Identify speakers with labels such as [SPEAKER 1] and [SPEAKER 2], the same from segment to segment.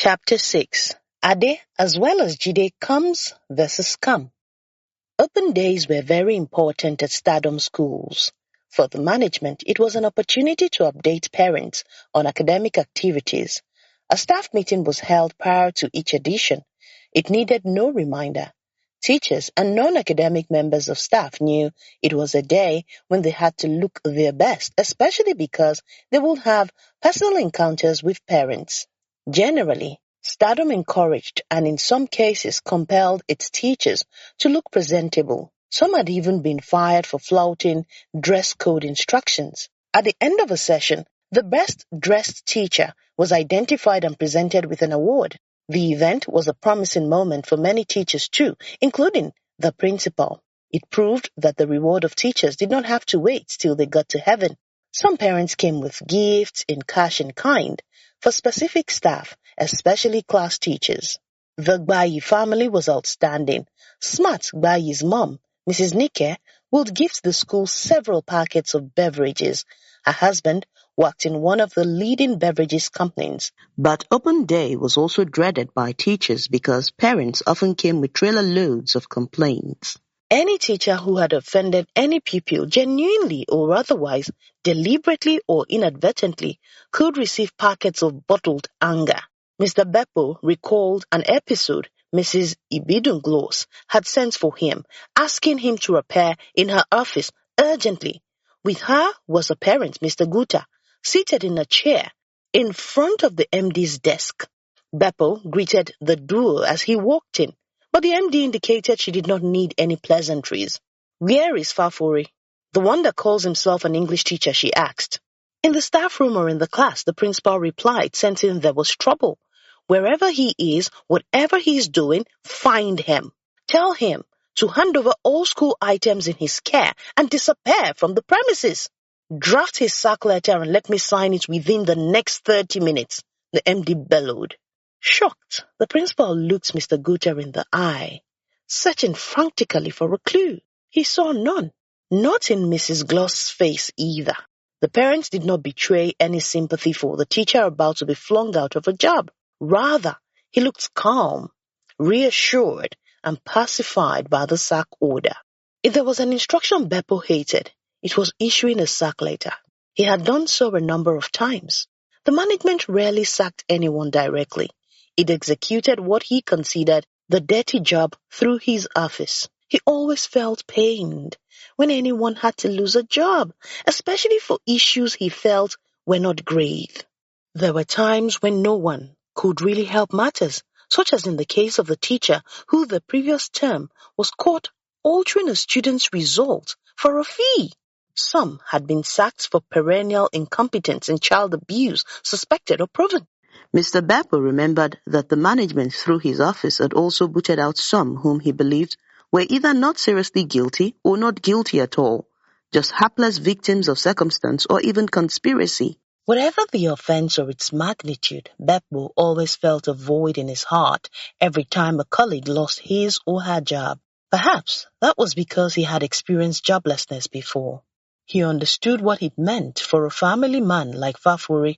[SPEAKER 1] Chapter 6. Ade as well as Jide comes versus come. Open days were very important at Stardom Schools. For the management, it was an opportunity to update parents on academic activities. A staff meeting was held prior to each edition. It needed no reminder. Teachers and non-academic members of staff knew it was a day when they had to look their best, especially because they would have personal encounters with parents. Generally, Stardom encouraged and in some cases compelled its teachers to look presentable. Some had even been fired for flouting dress code instructions. At the end of a session, the best dressed teacher was identified and presented with an award. The event was a promising moment for many teachers too, including the principal. It proved that the reward of teachers did not have to wait till they got to heaven. Some parents came with gifts in cash and kind for specific staff, especially class teachers. The Gbayi family was outstanding. Smart Gbayi's mom, Mrs. Nike, would gift the school several packets of beverages. Her husband worked in one of the leading beverages companies. But open day was also dreaded by teachers because parents often came with trailer loads of complaints. Any teacher who had offended any pupil genuinely or otherwise, deliberately or inadvertently, could receive packets of bottled anger. Mr. Bepo recalled an episode Mrs. Ibidunglos had sent for him, asking him to appear in her office urgently. With her was a parent, Mr. Guta, seated in a chair in front of the MD's desk. Bepo greeted the duo as he walked in, but the MD indicated she did not need any pleasantries. "Where is Farore? The one that calls himself an English teacher," she asked. "In the staff room or in the class," the principal replied, sensing there was trouble. "Wherever he is, whatever he is doing, find him. Tell him to hand over all school items in his care and disappear from the premises. Draft his sack letter and let me sign it within the next 30 minutes, the MD bellowed. Shocked, the principal looked Mr. Guta in the eye, searching frantically for a clue. He saw none, not in Mrs. Gloss's face either. The parents did not betray any sympathy for the teacher about to be flung out of a job. Rather, he looked calm, reassured, and pacified by the sack order. If there was an instruction Bepo hated, it was issuing a sack letter. He had done so a number of times. The management rarely sacked anyone directly. It executed what he considered the dirty job through his office. He always felt pained when anyone had to lose a job, especially for issues he felt were not grave. There were times when no one could really help matters, such as in the case of the teacher who the previous term was caught altering a student's result for a fee. Some had been sacked for perennial incompetence and child abuse, suspected or proven. Mr. Bepo remembered that the management through his office had also booted out some whom he believed were either not seriously guilty or not guilty at all, just hapless victims of circumstance or even conspiracy. Whatever the offense or its magnitude, Bepo always felt a void in his heart every time a colleague lost his or her job. Perhaps that was because he had experienced joblessness before. He understood what it meant for a family man like Farore.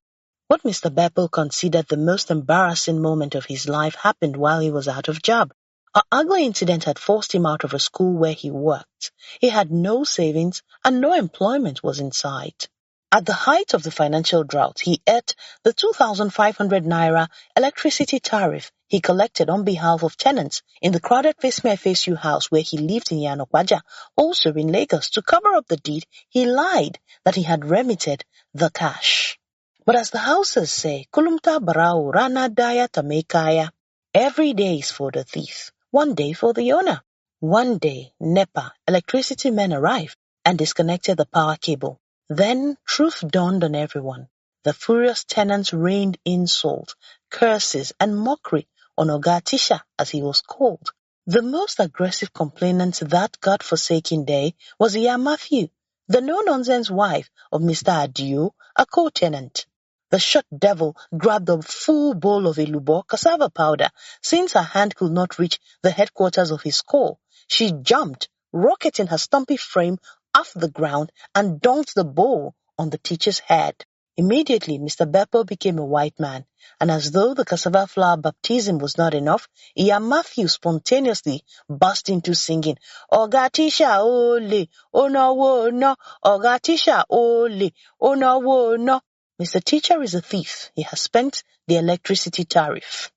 [SPEAKER 1] What Mr. Bepo considered the most embarrassing moment of his life happened while he was out of job. An ugly incident had forced him out of a school where he worked. He had no savings and no employment was in sight. At the height of the financial drought, he ate the 2,500 naira electricity tariff he collected on behalf of tenants in the crowded Face Me I Face You house where he lived in Yanokwaja, also in Lagos. To cover up the deed, he lied that he had remitted the cash. But as the houses say, Kulumta Barao Rana Daya Tamekaya, every day is for the thief, one day for the owner. One day, NEPA, electricity men arrived and disconnected the power cable. Then truth dawned on everyone. The furious tenants rained insult, curses, and mockery on Oga Tisha, as he was called. The most aggressive complainant that God-forsaken day was Iya Matthew, the no-nonsense wife of Mr. Adio, a co-tenant. The short devil grabbed a full bowl of elubo cassava powder. Since her hand could not reach the headquarters of his corps, she jumped, rocketing her stumpy frame off the ground and dunked the bowl on the teacher's head. Immediately, Mr. Bepo became a white man, and as though the cassava flour baptism was not enough, Ian Matthew spontaneously burst into singing, Oga Tisha ole, ono wo no, Oga Tisha ole, ono wo no. Mr. Teacher is a thief. He has spent the electricity tariff.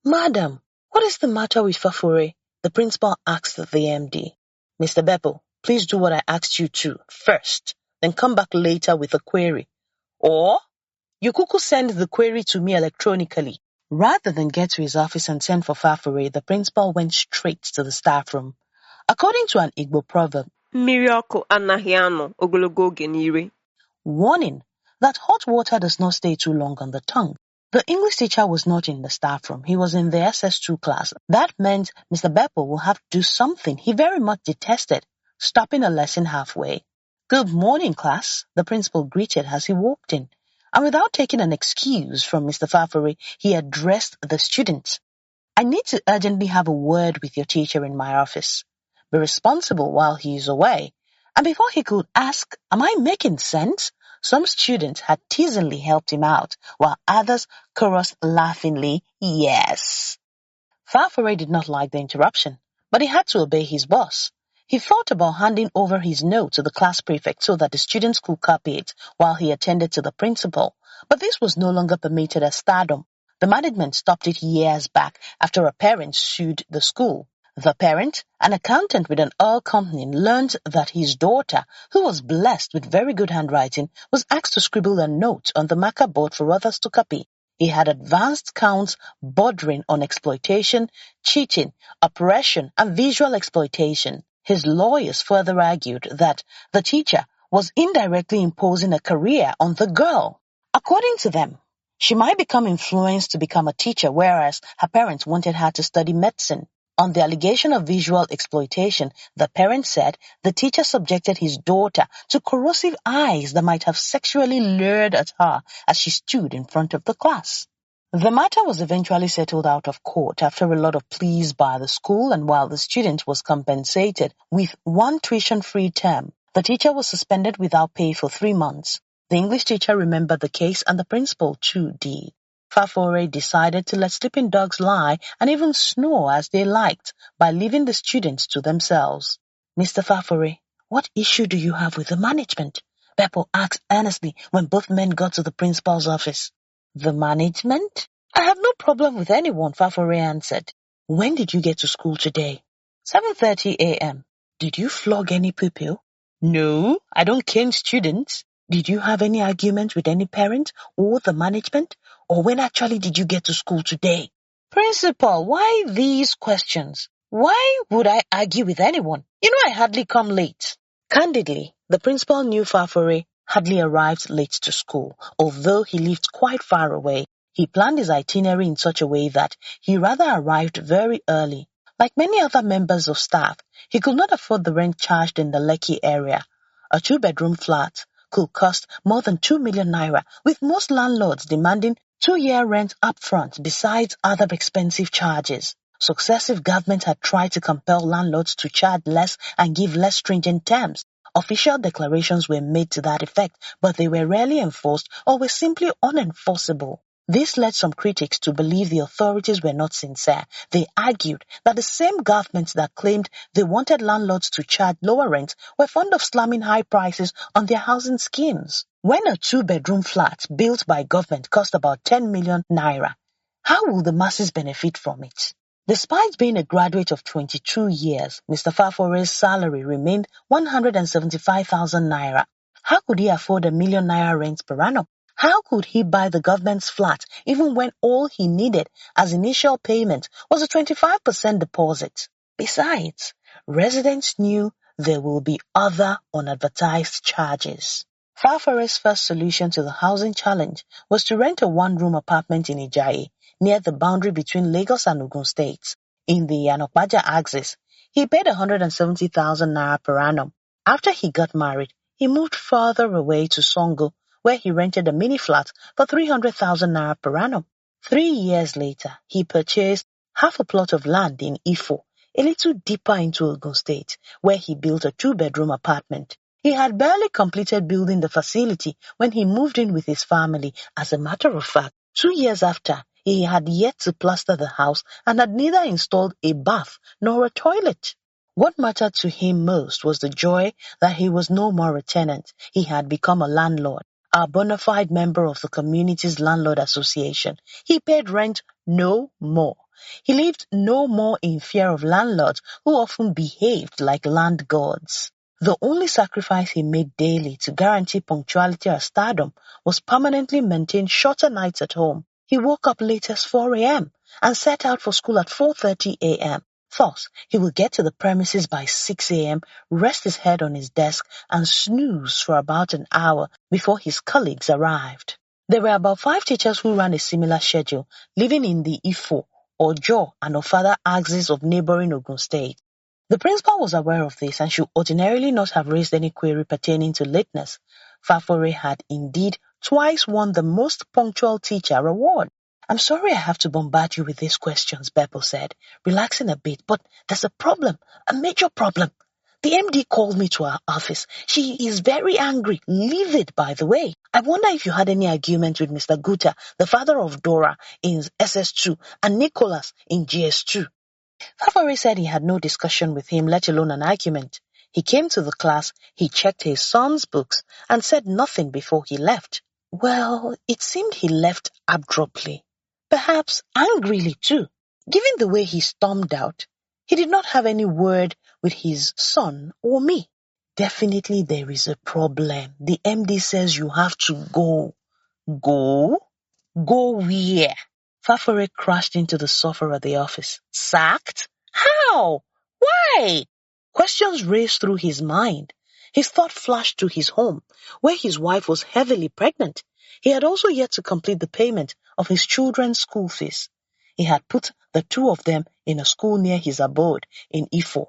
[SPEAKER 1] Madam, what is the matter with Farore? The principal asked the MD. Mr. Bepo, please do what I asked you to first, then come back later with a query. Or you cuckoo send the query to me electronically. Rather than get to his office and send for Farore, the principal went straight to the staff room. According to an Igbo proverb,
[SPEAKER 2] mmiri ọkụ anaghị anọ ogologo oge n'ire.
[SPEAKER 1] Warning that hot water does not stay too long on the tongue. The English teacher was not in the staff room. He was in the SS2 class. That meant Mr. Bepo will have to do something he very much detested, stopping a lesson halfway. Good morning, class, the principal greeted as he walked in. And without taking an excuse from Mr. Farore, he addressed the students. I need to urgently have a word with your teacher in my office. Be responsible while he is away. And before he could ask, am I making sense? Some students had teasingly helped him out, while others chorused laughingly, yes. Farore did not like the interruption, but he had to obey his boss. He thought about handing over his note to the class prefect so that the students could copy it while he attended to the principal, but this was no longer permitted at Stardom. The management stopped it years back after a parent sued the school. The parent, an accountant with an oil company, learned that his daughter, who was blessed with very good handwriting, was asked to scribble a note on the marker board for others to copy. He had advanced counts bordering on exploitation, cheating, oppression, and visual exploitation. His lawyers further argued that the teacher was indirectly imposing a career on the girl. According to them, she might become influenced to become a teacher, whereas her parents wanted her to study medicine. On the allegation of visual exploitation, the parent said the teacher subjected his daughter to corrosive eyes that might have sexually leered at her as she stood in front of the class. The matter was eventually settled out of court after a lot of pleas by the school, and while the student was compensated with one tuition-free term, the teacher was suspended without pay for 3 months. The English teacher remembered the case, and the principal too did. Farore decided to let sleeping dogs lie and even snore as they liked by leaving the students to themselves. Mr. Farore, what issue do you have with the management? Bepo asked earnestly when both men got to the principal's office. The management? I have no problem with anyone, Farore answered. When did you get to school today? 7:30 a.m. Did you flog any pupil? No, I don't cane students. Did you have any argument with any parent or the management? Or when actually did you get to school today? Principal, why these questions? Why would I argue with anyone? You know I hardly come late. Candidly, the principal knew Farore hardly arrived late to school, although he lived quite far away. He planned his itinerary in such a way that he rather arrived very early. Like many other members of staff, he could not afford the rent charged in the Lekki area. A 2-bedroom flat could cost more than 2 million naira, with most landlords demanding 2-year rent upfront besides other expensive charges. Successive governments had tried to compel landlords to charge less and give less stringent terms. Official declarations were made to that effect, but they were rarely enforced or were simply unenforceable. This led some critics to believe the authorities were not sincere. They argued that the same governments that claimed they wanted landlords to charge lower rent were fond of slamming high prices on their housing schemes. When a 2-bedroom flat built by government cost about 10 million naira, how will the masses benefit from it? Despite being a graduate of 22 years, Mr. Fafore's salary remained 175,000 naira. How could he afford a million naira rent per annum? How could he buy the government's flat even when all he needed as initial payment was a 25% deposit? Besides, residents knew there will be other unadvertised charges. Fafore's first solution to the housing challenge was to rent a 1-room apartment in Ijayi, near the boundary between Lagos and Ogun states. In the Yanokbaja axis, he paid 170,000 naira per annum. After he got married, he moved further away to Songo, where he rented a mini flat for 300,000 naira per annum. 3 years later, he purchased half a plot of land in Ifo, a little deeper into Ogun State, where he built a 2-bedroom apartment. He had barely completed building the facility when he moved in with his family. As a matter of fact, 2 years after, he had yet to plaster the house and had neither installed a bath nor a toilet. What mattered to him most was the joy that he was no more a tenant. He had become a landlord, a bona fide member of the community's landlord association. He paid rent no more. He lived no more in fear of landlords who often behaved like land gods. The only sacrifice he made daily to guarantee punctuality at Stardom was permanently maintain shorter nights at home. He woke up late as 4 a.m. and set out for school at 4:30 a.m. Thus, he would get to the premises by 6 a.m., rest his head on his desk, and snooze for about an hour before his colleagues arrived. There were about 5 teachers who ran a similar schedule, living in the Ifo, Ojo, and Ofada axes of neighboring Ogun State. The principal was aware of this and should ordinarily not have raised any query pertaining to lateness. Farore had indeed twice won the Most Punctual Teacher award. "I'm sorry I have to bombard you with these questions," Bepo said, relaxing a bit, "but there's a problem, a major problem. The MD called me to our office. She is very angry, livid, by the way. I wonder if you had any argument with Mr. Guta, the father of Dora in SS2 and Nicholas in GS2. Farore said he had no discussion with him, let alone an argument. He came to the class, he checked his son's books, and said nothing before he left. Well, it seemed he left abruptly. Perhaps angrily too. Given the way he stormed out, he did not have any word with his son or me. Definitely there is a problem. The MD says you have to go. Go? Go where? Farore crashed into the sofa at the office. Sacked? How? Why? Questions raced through his mind. His thought flashed to his home, where his wife was heavily pregnant. He had also yet to complete the payment of his children's school fees. He had put the 2 of them in a school near his abode in Ifo.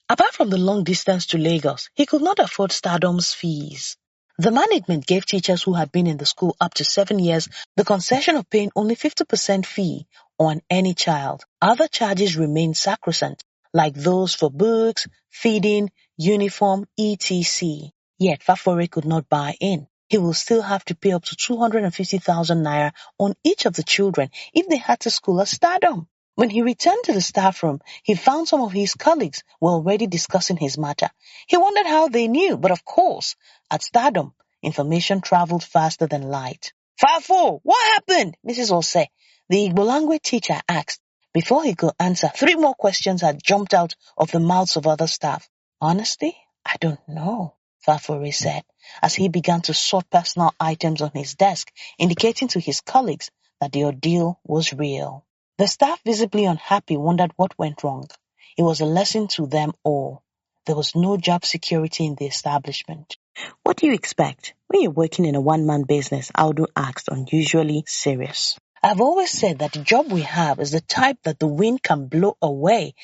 [SPEAKER 1] Apart from the long distance to Lagos, he could not afford Stardom's fees. The management gave teachers who had been in the school up to 7 years the concession of paying only 50% fee on any child. Other charges remained sacrosanct, like those for books, feeding, uniform, etc. Yet Farore could not buy in. He will still have to pay up to 250,000 naira on each of the children if they had to school at Stardom. When he returned to the staff room, he found some of his colleagues were already discussing his matter. He wondered how they knew, but of course, at Stardom, information traveled faster than light. "Fafo, what happened?" Mrs. Ose, the Igbo language teacher, asked. Before he could answer, 3 more questions had jumped out of the mouths of other staff. "Honestly, I don't know," Farore said, as he began to sort personal items on his desk, indicating to his colleagues that the ordeal was real. The staff, visibly unhappy, wondered what went wrong. It was a lesson to them all. There was no job security in the establishment. "What do you expect when you're working in a one-man business?" Aldo asked, unusually serious. "I've always said that the job we have is the type that the wind can blow away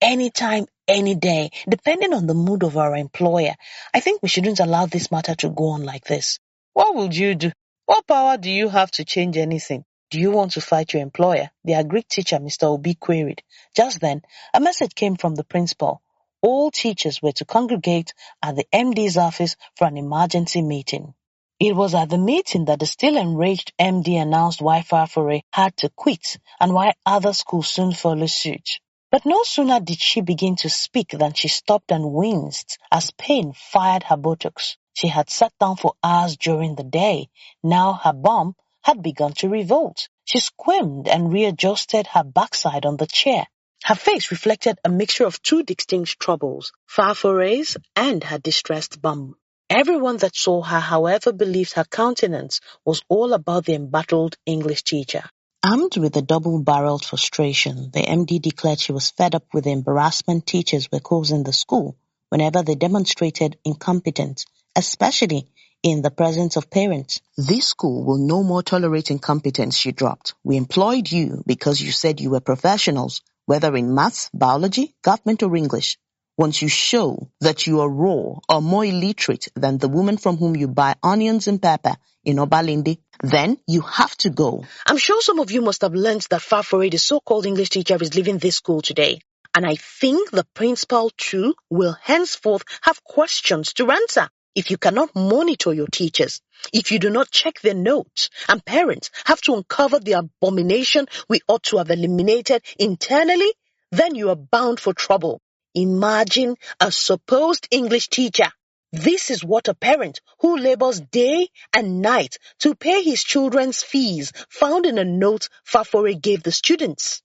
[SPEAKER 1] anytime, any day, depending on the mood of our employer. I think we shouldn't allow this matter to go on like this." "What would you do? What power do you have to change anything? Do you want to fight your employer?" the Agric teacher, Mr. Obi, queried. Just then, a message came from the principal. All teachers were to congregate at the MD's office for an emergency meeting. It was at the meeting that the still enraged MD announced why Farore had to quit and why other schools soon followed suit. But no sooner did she begin to speak than she stopped and winced as pain fired her buttocks. She had sat down for hours during the day. Now her bum had begun to revolt. She squirmed and readjusted her backside on the chair. Her face reflected a mixture of 2 distinct troubles, Farfore's and her distressed bum. Everyone that saw her, however, believed her countenance was all about the embattled English teacher. Armed with a double-barreled frustration, the MD declared she was fed up with the embarrassment teachers were causing the school whenever they demonstrated incompetence, especially in the presence of parents. "This school will no more tolerate incompetence," she dropped. "We employed you because you said you were professionals, whether in maths, biology, government, or English. Once you show that you are raw or more illiterate than the woman from whom you buy onions and pepper in Obalindi, then you have to go." "I'm sure some of you must have learnt that Farore, the so-called English teacher, is leaving this school today. And I think the principal too will henceforth have questions to answer. If you cannot monitor your teachers, if you do not check their notes, and parents have to uncover the abomination we ought to have eliminated internally, then you are bound for trouble. Imagine a supposed English teacher. This is what a parent who labors day and night to pay his children's fees found in a note Farore gave the students.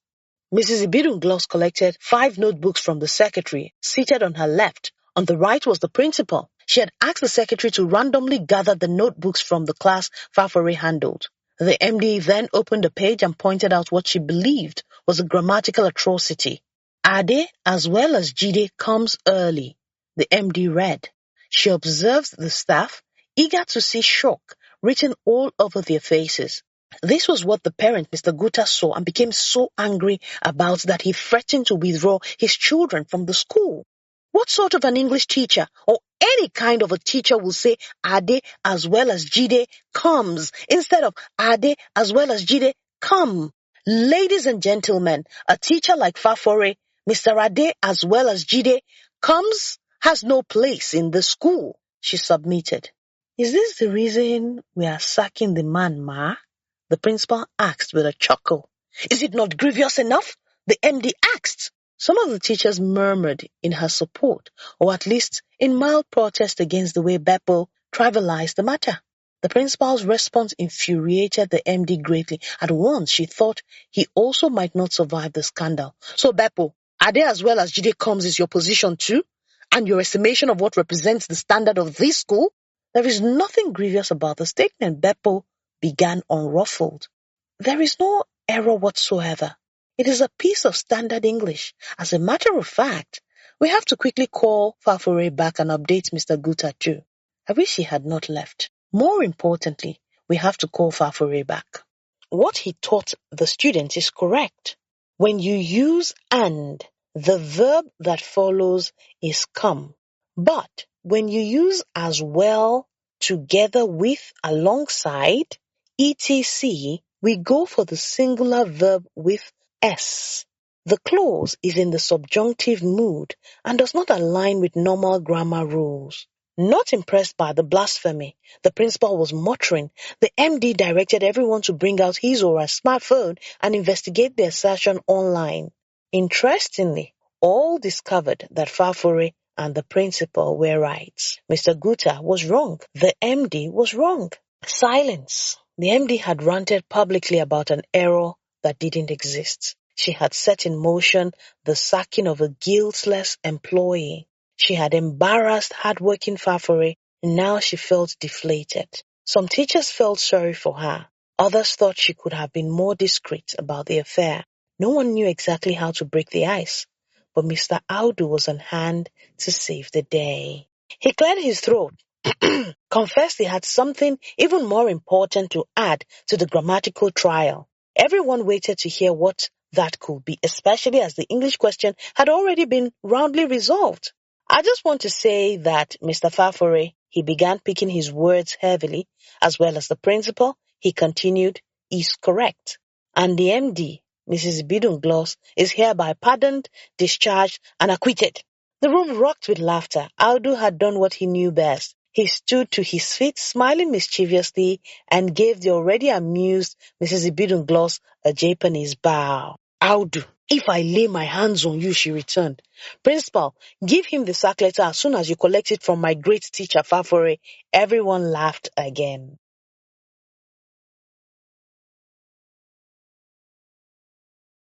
[SPEAKER 1] Mrs. Ibidun-Gloss collected 5 notebooks from the secretary, seated on her left. On the right was the principal. She had asked the secretary to randomly gather the notebooks from the class Farore handled. The MD then opened a page and pointed out what she believed was a grammatical atrocity. Ade, as well as Jide, comes early, the MD read. She observes the staff, eager to see shock, written all over their faces. This was what the parent, Mr. Guta, saw and became so angry about that he threatened to withdraw his children from the school. What sort of an English teacher or any kind of a teacher will say Ade as well as Jide comes instead of Ade as well as Jide come? Ladies and gentlemen, a teacher like Farore, Mr. Ade as well as Jide comes has no place in the school, she submitted. Is this the reason we are sacking the man, Ma? The principal asked with a chuckle. Is it not grievous enough? The MD asked. Some of the teachers murmured in her support, or at least in mild protest against the way Bepo trivialized the matter. The principal's response infuriated the MD greatly. At once she thought he also might not survive the scandal. So Bepo, Ade as well as Jide comes is your position too? And your estimation of what represents the standard of this school? There is nothing grievous about the statement, Bepo began unruffled. There is no error whatsoever. It is a piece of standard English. As a matter of fact, we have to quickly call Farore back and update Mr. Guta too. I wish he had not left. More importantly, we have to call Farore back. What he taught the students is correct. When you use and, the verb that follows is come. But when you use as well, together with, alongside, etc., we go for the singular verb with s. The clause is in the subjunctive mood and does not align with normal grammar rules. Not impressed by the blasphemy the principal was muttering, the MD directed everyone to bring out his or her smartphone and investigate the assertion online. Interestingly, all discovered that Farore and the principal were right. Mr. Guta was wrong. The MD was wrong. Silence. The MD had ranted publicly about an error that didn't exist. She had set in motion the sacking of a guiltless employee. She had embarrassed hard-working Farore, and now she felt deflated. Some teachers felt sorry for her. Others thought she could have been more discreet about the affair. No one knew exactly how to break the ice, but Mr. Audu was on hand to save the day. He cleared his throat, confessed he had something even more important to add to the grammatical trial. Everyone waited to hear what that could be, especially as the English question had already been roundly resolved. I just want to say that Mr. Farore, he began picking his words heavily, as well as the principal, he continued, is correct. And the MD, Mrs. Ibidun-Gloss, is hereby pardoned, discharged, and acquitted. The room rocked with laughter. Audu had done what he knew best. He stood to his feet, smiling mischievously, and gave the already amused Mrs. Ibidun-Gloss a Japanese bow. Audu, if I lay my hands on you, she returned. Principal, give him the sack letter as soon as you collect it from my great teacher Farore. Everyone laughed again.